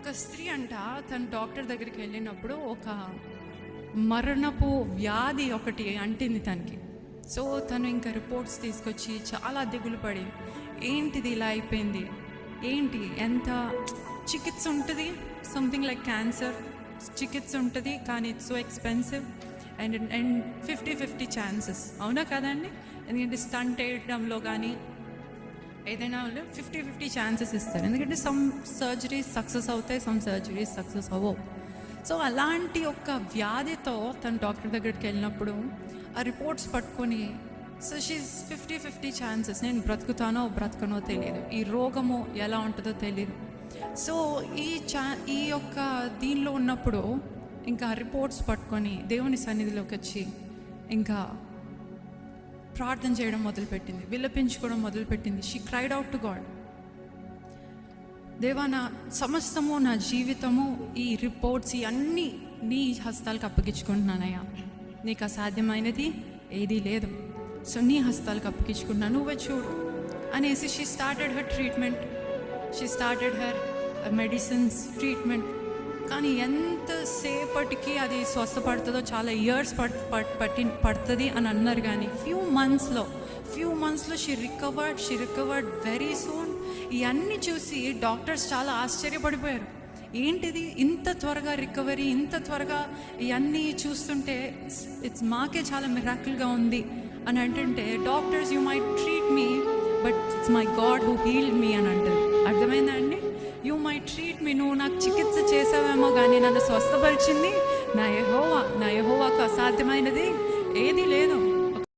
ఒక స్త్రీ అంట తన డాక్టర్ దగ్గరికి వెళ్ళినప్పుడు ఒక మరణపు వ్యాధి ఒకటి అంటింది తనకి. సో తను ఇంకా రిపోర్ట్స్ తీసుకొచ్చి చాలా దిగులు పడి, ఏంటిది ఇలా అయిపోయింది, ఏంటి ఎంత చికిత్స ఉంటుంది, సంథింగ్ లైక్ క్యాన్సర్ చికిత్స ఉంటుంది కానీ it's so expensive and 50-50 chances, అవునా కదండి? ఎందుకంటే స్టంట్ వేయడంలో కానీ ఏదైనా 50-50 ఛాన్సెస్ ఇస్తారు, ఎందుకంటే సమ్ సర్జరీస్ సక్సెస్ అవుతాయి, సమ్ సర్జరీస్ సక్సెస్ అవ్వవు. సో అలాంటి ఒక వ్యాధితో తను డాక్టర్ దగ్గరికి వెళ్ళినప్పుడు ఆ రిపోర్ట్స్ పట్టుకొని, సో షీస్ 50-50 ఛాన్సెస్, నేను బ్రతుకుతానో బ్రతకనో తెలియదు, ఈ రోగము ఎలా ఉంటుందో తెలియదు. సో ఈ యొక్క దీనిలో ఉన్నప్పుడు ఇంకా రిపోర్ట్స్ పట్టుకొని దేవుని సన్నిధిలోకి వచ్చి ఇంకా ప్రార్థన చేయడం మొదలుపెట్టింది, విలపించుకోవడం మొదలుపెట్టింది. She cried out to God, దేవా నా సమస్తము, నా జీవితము, ఈ రిపోర్ట్స్ ఇవన్నీ నీ హస్తాలకు అప్పగించుకుంటున్నానయ్యా, నీకు అసాధ్యమైనది ఏదీ లేదు, సో నీ హస్తాలకు అప్పగించుకుంటున్నాను, నువ్వే చూడు అనేసి she started her treatment, she started her medicines treatment. కానీ ఎంతసేపటికి అది స్వస్థపడుతుందో, చాలా ఇయర్స్ పడుతుంది అని అన్నారు. కానీ ఫ్యూ మంత్స్లో షీ రికవర్డ్ వెరీ సూన్. ఇవన్నీ చూసి డాక్టర్స్ చాలా ఆశ్చర్యపడిపోయారు, ఏంటిది ఇంత త్వరగా రికవరీ, ఇంత త్వరగా ఇవన్నీ చూస్తుంటే ఇట్స్ మాకే చాలా మిరాకిల్గా ఉంది అని అంటుంటే, doctors you might treat me but it's my God who healed me అని అంటారు. అర్థమైందా అండి? యూ మైట్ ట్రీట్ మీ, నువ్వు నాకు చికిత్స చేసావేమో కానీ నన్ను స్వస్థపరిచింది నా యెహోవాకు అసాధ్యమైనది ఏదీ లేదు.